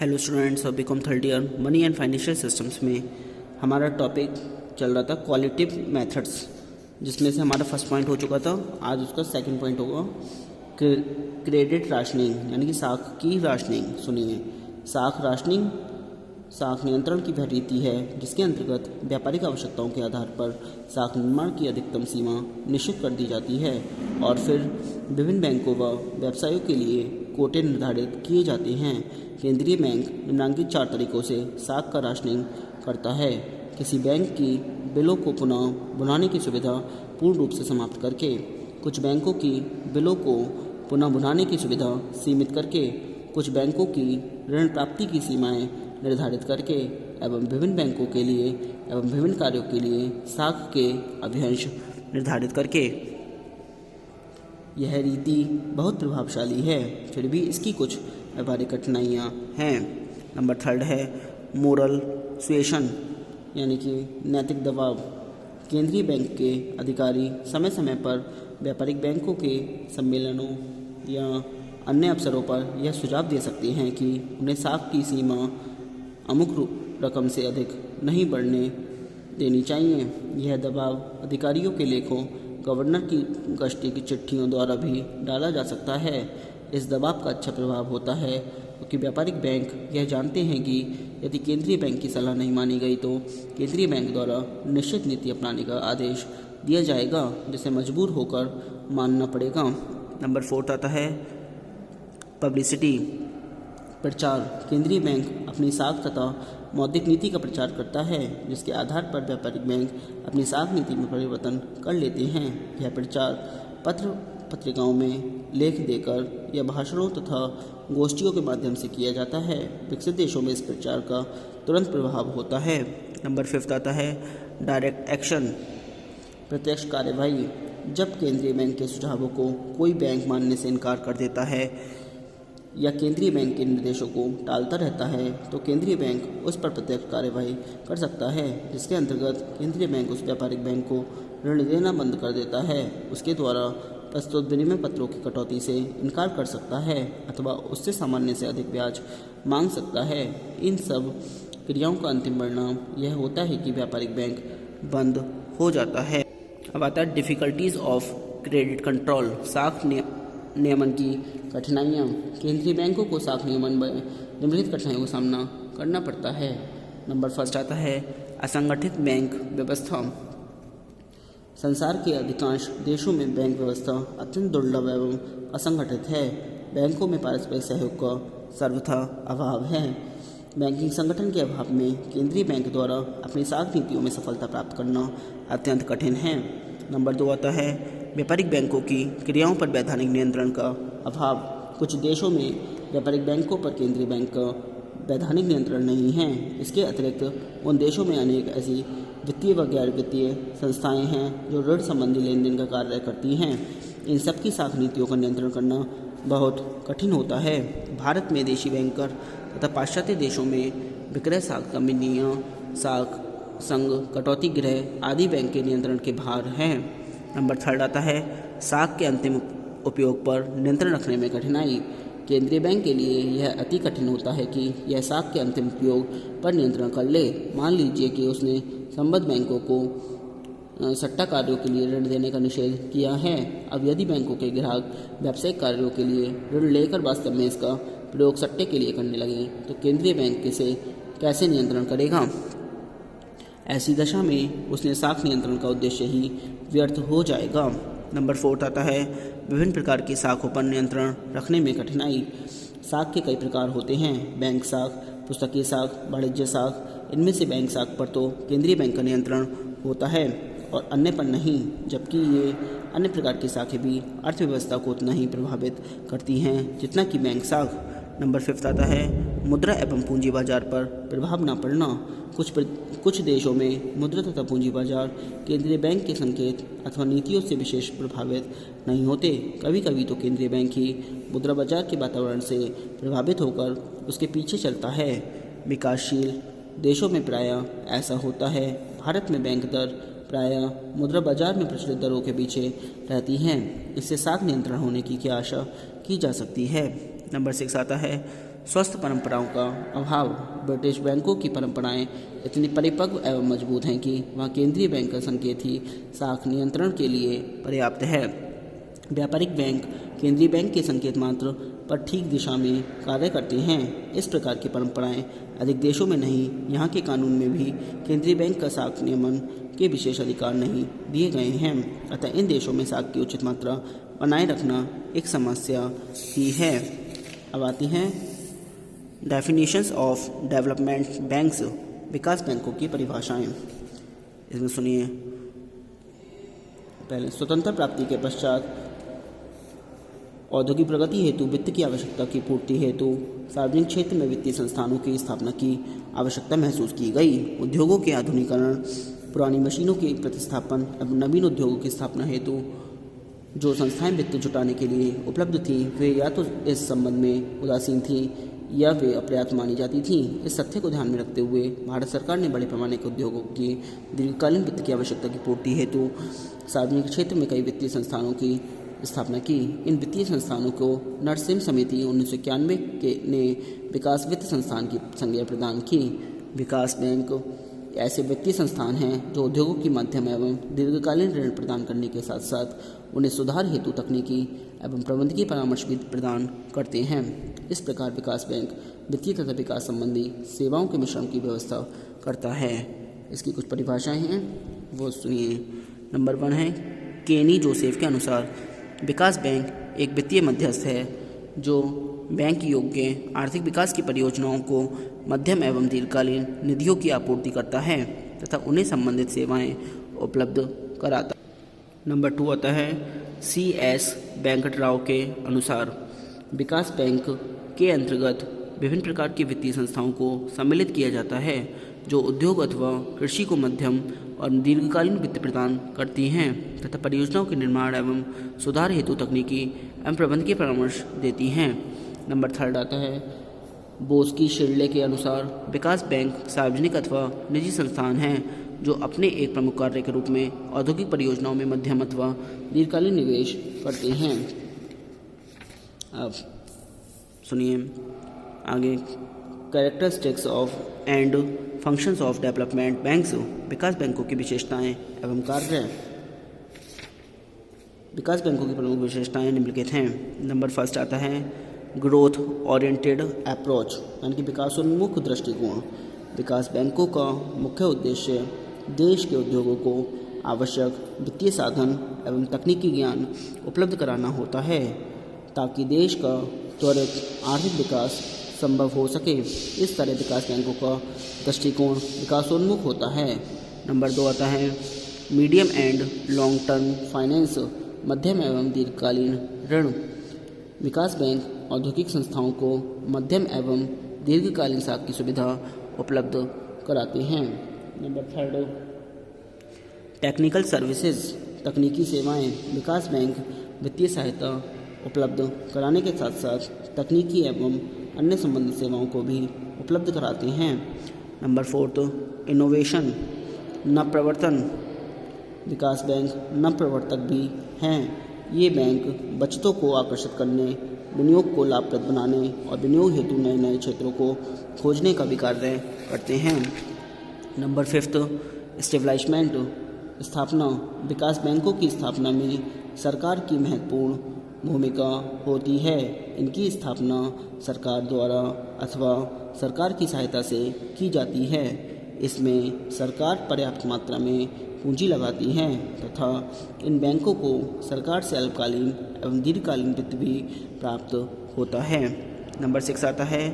Hello students, अभी com third year money and financial systems में हमारा टॉपिक चल रहा था क्वालिटेटिव मेथड्स, जिसमें से हमारा फर्स्ट पॉइंट हो चुका था। आज उसका सेकंड पॉइंट होगा क्रेडिट राशनिंग, यानी कि साख की राशनिंग। सुनिए, साख राशनिंग साख नियंत्रण की वह रीति है जिसके अंतर्गत व्यापारिक आवश्यकताओं के आधार पर साख निर्माण की अधिकतम सीमा निश्चित कर दी जाती है और फिर विभिन्न बैंकों व व्यवसायों के लिए कोटे निर्धारित किए जाते हैं। केंद्रीय बैंक निम्नलिखित 4 तरीकों से साख का राशनिंग करता है। किसी बैंक की बिलों को पुनः भुनाने की सुविधा पूर्ण रूप से समाप्त करके, कुछ बैंकों की बिलों को पुनः भुनाने की सुविधा सीमित करके, कुछ बैंकों की ऋण प्राप्ति की सीमाएं निर्धारित करके एवं विभिन्न बैंकों के लिए एवं विभिन्न कार्यों के लिए साख के अभिअंश निर्धारित करके। यह रीति बहुत प्रभावशाली है, फिर भी इसकी कुछ व्यावहारिक कठिनाइयाँ हैं। नंबर 3 है मोरल सुएशन, यानी कि नैतिक दबाव। केंद्रीय बैंक के अधिकारी समय समय पर व्यापारिक बैंकों के सम्मेलनों या अन्य अवसरों पर यह सुझाव दे सकते हैं कि उन्हें साख की सीमा अमुक रकम से अधिक नहीं बढ़ने देनी चाहिए। यह दबाव अधिकारियों के लेखों, गवर्नर की गश्ती की चिट्ठियों द्वारा भी डाला जा सकता है। इस दबाव का अच्छा प्रभाव होता है क्योंकि व्यापारिक बैंक यह जानते हैं कि यदि केंद्रीय बैंक की सलाह नहीं मानी गई तो केंद्रीय बैंक द्वारा निश्चित नीति अपनाने का आदेश दिया जाएगा, जिसे मजबूर होकर मानना पड़ेगा। नंबर 4 आता है पब्लिसिटी, प्रचार। केंद्रीय बैंक अपनी साख तथा मौद्रिक नीति का प्रचार करता है, जिसके आधार पर व्यापारिक बैंक अपनी साख नीति में परिवर्तन कर लेते हैं। यह प्रचार पत्र पत्रिकाओं में लेख देकर या भाषणों तथा गोष्ठियों के माध्यम से किया जाता है। विकसित देशों में इस प्रचार का तुरंत प्रभाव होता है। नंबर 5 आता है डायरेक्ट एक्शन, प्रत्यक्ष कार्यवाही। जब केंद्रीय बैंक के सुझावों को कोई बैंक मानने से इनकार कर देता है या केंद्रीय बैंक के निर्देशों को टालता रहता है तो केंद्रीय बैंक उस पर प्रत्यक्ष कार्यवाही कर सकता है, जिसके अंतर्गत केंद्रीय बैंक उस व्यापारिक बैंक को ऋण देना बंद कर देता है, उसके द्वारा प्रस्तुत विनिमय पत्रों की कटौती से इनकार कर सकता है अथवा उससे सामान्य से अधिक ब्याज मांग सकता है। इन सब क्रियाओं का अंतिम परिणाम यह होता है कि व्यापारिक बैंक बंद हो जाता है। अब आता है डिफ़िकल्टीज ऑफ क्रेडिट कंट्रोल, साख नियमन की कठिनाइयाँ। केंद्रीय बैंकों को साख नियमन में निम्नलिखित कठिनाइयों का सामना करना पड़ता है। नंबर 1 आता है असंगठित बैंक व्यवस्था। संसार के अधिकांश देशों में बैंक व्यवस्था अत्यंत दुर्लभ एवं असंगठित है। बैंकों में पारस्परिक सहयोग का सर्वथा अभाव है। बैंकिंग संगठन के अभाव में केंद्रीय बैंक द्वारा अपनी साख नीतियों में सफलता प्राप्त करना अत्यंत कठिन है। नंबर 2 आता है व्यापारिक बैंकों की क्रियाओं पर वैधानिक नियंत्रण का अभाव। कुछ देशों में व्यापारिक बैंकों पर केंद्रीय बैंक का वैधानिक नियंत्रण नहीं है। इसके अतिरिक्त उन देशों में अनेक ऐसी वित्तीय व गैर वित्तीय संस्थाएं हैं जो ऋण संबंधी लेन देन का कार्य करती हैं। इन सबकी साख नीतियों का नियंत्रण करना बहुत कठिन होता है। भारत में देशी बैंकर तथा पाश्चात्य देशों में विक्रय साख कंपनियाँ, साख संघ, कटौती गृह आदि बैंक के नियंत्रण के भार हैं। नंबर 3 आता है साख के अंतिम उपयोग पर नियंत्रण रखने में कठिनाई। केंद्रीय बैंक के लिए यह अति कठिन होता है कि यह साख के अंतिम उपयोग पर नियंत्रण कर ले। मान लीजिए कि उसने संबद्ध बैंकों को सट्टा कार्यों के लिए ऋण देने का निषेध किया है। अब यदि बैंकों के ग्राहक व्यावसायिक कार्यों के लिए ऋण लेकर वास्तव में इसका प्रयोग सट्टे के लिए करने लगे तो केंद्रीय बैंक इसे कैसे नियंत्रण करेगा? ऐसी दशा में उसने साख नियंत्रण का उद्देश्य ही व्यर्थ हो जाएगा। नंबर 4 आता है विभिन्न प्रकार की साखों पर नियंत्रण रखने में कठिनाई। साख के कई प्रकार होते हैं, बैंक साख, पुस्तकीय साख, वाणिज्य साख। इनमें से बैंक साख पर तो केंद्रीय बैंक का नियंत्रण होता है और अन्य पर नहीं, जबकि ये अन्य प्रकार की साखें भी अर्थव्यवस्था को उतना ही प्रभावित करती हैं जितना कि बैंक साख। नंबर 5 आता है मुद्रा एवं पूंजी बाजार पर प्रभाव न पड़ना। कुछ देशों में मुद्रा तथा पूंजी बाजार केंद्रीय बैंक के संकेत अथवा नीतियों से विशेष प्रभावित नहीं होते। कभी कभी तो केंद्रीय बैंक ही मुद्रा बाजार के वातावरण से प्रभावित होकर उसके पीछे चलता है। विकासशील देशों में प्रायः ऐसा होता है। भारत में बैंक दर प्रायः मुद्रा बाजार में प्रचलित दरों के पीछे रहती हैं। इससे साख नियंत्रण होने की क्या आशा की जा सकती है? नंबर 6 आता है स्वस्थ परंपराओं का अभाव। ब्रिटिश बैंकों की परंपराएं इतनी परिपक्व एवं मजबूत हैं कि वहाँ केंद्रीय बैंक का संकेत ही शाख नियंत्रण के लिए पर्याप्त है। व्यापारिक बैंक केंद्रीय बैंक के संकेत मात्र पर ठीक दिशा में कार्य करते हैं। इस प्रकार की परंपराएं अधिक देशों में नहीं, यहाँ के कानून में भी केंद्रीय बैंक का शाख नियमन के विशेष अधिकार नहीं दिए गए हैं। अतः इन देशों में शाख की उचित मात्रा बनाए रखना एक समस्या ही है। अब आती हैं डेफिनेशंस ऑफ डेवलपमेंट बैंक्स, विकास बैंकों की परिभाषाएं। इसमें सुनिए। पहले, स्वतंत्र प्राप्ति के पश्चात औद्योगिक प्रगति हेतु वित्त की आवश्यकता की पूर्ति हेतु सार्वजनिक क्षेत्र में वित्तीय संस्थानों की स्थापना की आवश्यकता महसूस की गई। उद्योगों के आधुनिकीकरण, पुरानी मशीनों के प्रतिस्थापन एवं नवीन उद्योगों की स्थापना हेतु जो संस्थाएं वित्त जुटाने के लिए उपलब्ध थीं, वे या तो इस संबंध में उदासीन थीं या वे अपर्याप्त मानी जाती थीं। इस तथ्य को ध्यान में रखते हुए भारत सरकार ने बड़े पैमाने के उद्योगों की दीर्घकालीन वित्त की आवश्यकता की पूर्ति हेतु सार्वजनिक क्षेत्र में कई वित्तीय संस्थानों की स्थापना की। इन वित्तीय संस्थानों को नरसिम समिति 1991 ने विकास वित्त संस्थान की संज्ञा प्रदान की। विकास बैंक ऐसे वित्तीय संस्थान हैं जो उद्योगों की मध्यम एवं दीर्घकालीन ऋण प्रदान करने के साथ साथ उन्हें सुधार हेतु तकनीकी एवं प्रबंधकीय परामर्श भी प्रदान करते हैं। इस प्रकार विकास बैंक वित्तीय तथा विकास संबंधी सेवाओं के मिश्रण की व्यवस्था करता है। इसकी कुछ परिभाषाएं हैं, वो सुनिए। नंबर 1 है केनी जोसेफ के अनुसार विकास बैंक एक वित्तीय मध्यस्थ है जो बैंक योग्य आर्थिक विकास की परियोजनाओं को मध्यम एवं दीर्घकालीन निधियों की आपूर्ति करता है तथा उन्हें संबंधित सेवाएं उपलब्ध कराता। नंबर 2 आता है C.S. वेंकटराव के अनुसार विकास बैंक के अंतर्गत विभिन्न प्रकार की वित्तीय संस्थाओं को सम्मिलित किया जाता है जो उद्योग अथवा कृषि को मध्यम और दीर्घकालीन वित्त प्रदान करती हैं तथा परियोजनाओं के निर्माण एवं सुधार हेतु तकनीकी एवं प्रबंधकीय परामर्श देती हैं। नंबर 3 आता है बोस्की शिरले के अनुसार विकास बैंक सार्वजनिक अथवा निजी संस्थान हैं जो अपने एक प्रमुख कार्य के रूप में औद्योगिक परियोजनाओं में मध्यम अथवा दीर्घकालीन निवेश करते हैं। अब सुनिए आगे, characteristics of and functions of development banks, विकास बैंकों की विशेषताएं एवं कार्य। विकास बैंकों की प्रमुख विशेषताएं निम्नलिखित हैं। नंबर 1 आता है ग्रोथ ओरिएंटेड अप्रोच, यानी कि विकासोन्मुख दृष्टिकोण। विकास बैंकों का मुख्य उद्देश्य देश के उद्योगों को आवश्यक वित्तीय साधन एवं तकनीकी ज्ञान उपलब्ध कराना होता है ताकि देश का त्वरित आर्थिक विकास संभव हो सके। इस तरह विकास बैंकों का दृष्टिकोण विकासोन्मुख होता है। नंबर 2 आता है medium and long term finance, मध्यम एवं दीर्घकालीन ऋण। विकास बैंक औद्योगिक संस्थाओं को मध्यम एवं दीर्घकालीन साख की सुविधा उपलब्ध कराते हैं। नंबर 3 टेक्निकल सर्विसेज, तकनीकी सेवाएं। विकास बैंक वित्तीय सहायता उपलब्ध कराने के साथ साथ तकनीकी एवं अन्य संबंधित सेवाओं को भी उपलब्ध कराते हैं। नंबर 4 इनोवेशन, नवप्रवर्तन। विकास बैंक नवप्रवर्तक भी हैं। ये बैंक बचतों को आकर्षित करने, विनियोग को लाभप्रद बनाने और विनियोग हेतु नए नए क्षेत्रों को खोजने का भी कार्य करते हैं। नंबर 5 स्टेबलाइजमेंट, स्थापना। विकास बैंकों की स्थापना में सरकार की महत्वपूर्ण भूमिका होती है। इनकी स्थापना सरकार द्वारा अथवा सरकार की सहायता से की जाती है। इसमें सरकार पर्याप्त मात्रा में पूंजी लगाती है तथा इन बैंकों को सरकार से अल्पकालीन एवं दीर्घकालीन वित्त भी प्राप्त होता है। नंबर 6 आता है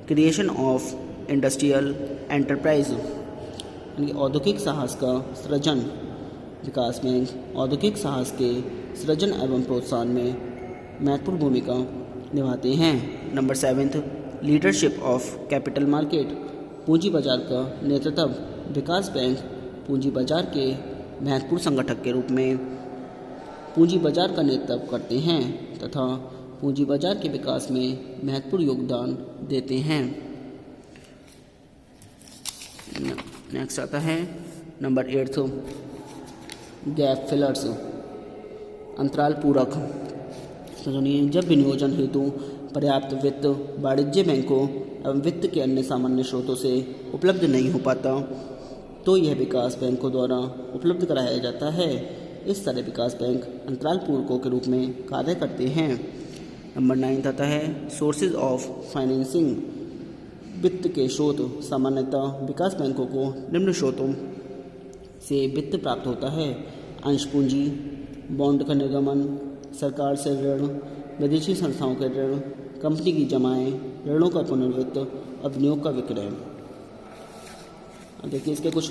क्रिएशन ऑफ इंडस्ट्रियल एंटरप्राइज, यानी औद्योगिक साहस का सृजन। विकास बैंक औद्योगिक साहस के सृजन एवं प्रोत्साहन में महत्वपूर्ण भूमिका निभाते हैं। Number 7 leadership of capital market, पूंजी बाजार का नेतृत्व। विकास बैंक पूंजी बाजार के महत्वपूर्ण संगठक के रूप में पूंजी बाजार का नेतृत्व करते हैं तथा पूंजी बाजार के विकास में महत्वपूर्ण योगदान देते हैं। नेक्स्ट आता है नंबर 8 गैप फिलर्स, अंतराल पूरक। सुनिए, जब विनियोजन हेतु पर्याप्त वित्त वाणिज्य बैंकों एवं वित्त के अन्य सामान्य स्रोतों से उपलब्ध नहीं हो पाता तो यह विकास बैंकों द्वारा उपलब्ध कराया जाता है। इस तरह विकास बैंक अंतराल पूर्वकों के रूप में कार्य करते हैं। नंबर 9 आता है सोर्सेज ऑफ फाइनेंसिंग। वित्त के स्रोत सामान्यतः विकास बैंकों को निम्न स्रोतों से वित्त प्राप्त होता है: अंश पूंजी, बॉन्ड का निर्गमन, सरकार से ऋण, विदेशी संस्थाओं के ऋण, कंपनी की जमाएं, ऋणों का पुनर्वित्त और विनियोग का विक्रय। देखिए इसके कुछ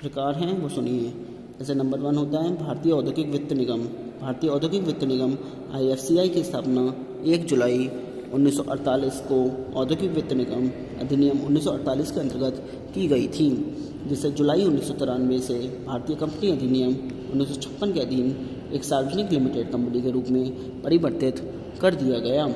प्रकार हैं, वो सुनिए। जैसे नंबर 1 होता है भारतीय औद्योगिक वित्त निगम। भारतीय औद्योगिक वित्त निगम IFCI की स्थापना 1 जुलाई 1948 को औद्योगिक वित्त निगम अधिनियम 1948 के अंतर्गत की गई थी, जिसे जुलाई 1993 से भारतीय कंपनी अधिनियम 1956 के अधीन एक सार्वजनिक लिमिटेड कंपनी के रूप में परिवर्तित कर दिया गया।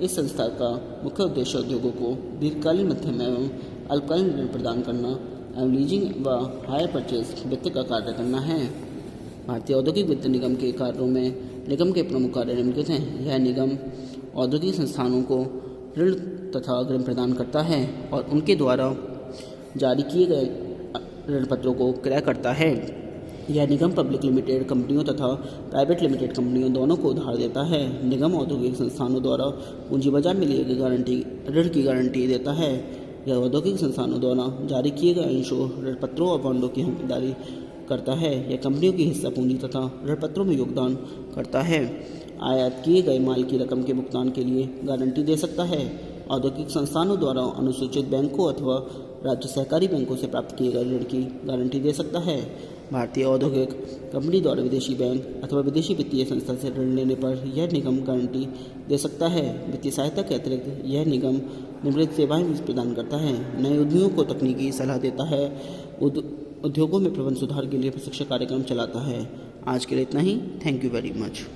इस संस्था का मुख्य उद्देश्य उद्योगों को दीर्घकालीन, मध्यम एवं अल्पकालीन ऋण प्रदान करना एवं लीजिंग व हायर परचेज वित्त का कार्य करना है। भारतीय औद्योगिक वित्त निगम के कार्यों में निगम के प्रमुख कार्य निम्नलिखित हैं। यह निगम औद्योगिक संस्थानों को ऋण तथा अग्रिम प्रदान करता है और उनके द्वारा जारी किए गए ऋण पत्रों को क्रय करता है। यह निगम पब्लिक लिमिटेड कंपनियों तथा प्राइवेट लिमिटेड कंपनियों दोनों को उधार देता है। निगम औद्योगिक संस्थानों द्वारा पूंजी बाजार में लिए गए ऋण की गारंटी देता है। यह औद्योगिक संस्थानों द्वारा जारी किए गए अंशों, ऋण पत्रों और बॉन्डों की हकदारी करता है। यह कंपनियों की हिस्सा पूंजी तथा ऋण पत्रों में योगदान करता है। आयात किए गए माल की रकम के भुगतान के लिए गारंटी दे सकता है। औद्योगिक संस्थानों द्वारा अनुसूचित बैंकों अथवा राज्य सहकारी बैंकों से प्राप्त किए गए ऋण की गारंटी दे सकता है। भारतीय औद्योगिक कंपनी द्वारा विदेशी बैंक अथवा विदेशी वित्तीय संस्था से ऋण लेने पर यह निगम गारंटी दे सकता है। वित्तीय सहायता के अतिरिक्त यह निगम निम्नलिखित सेवाएं भी प्रदान करता है: नए उद्यमियों को तकनीकी सलाह देता है, उद्योगों में प्रबंध सुधार के लिए प्रशिक्षण कार्यक्रम चलाता है। आज के लिए इतना ही। Thank you very much.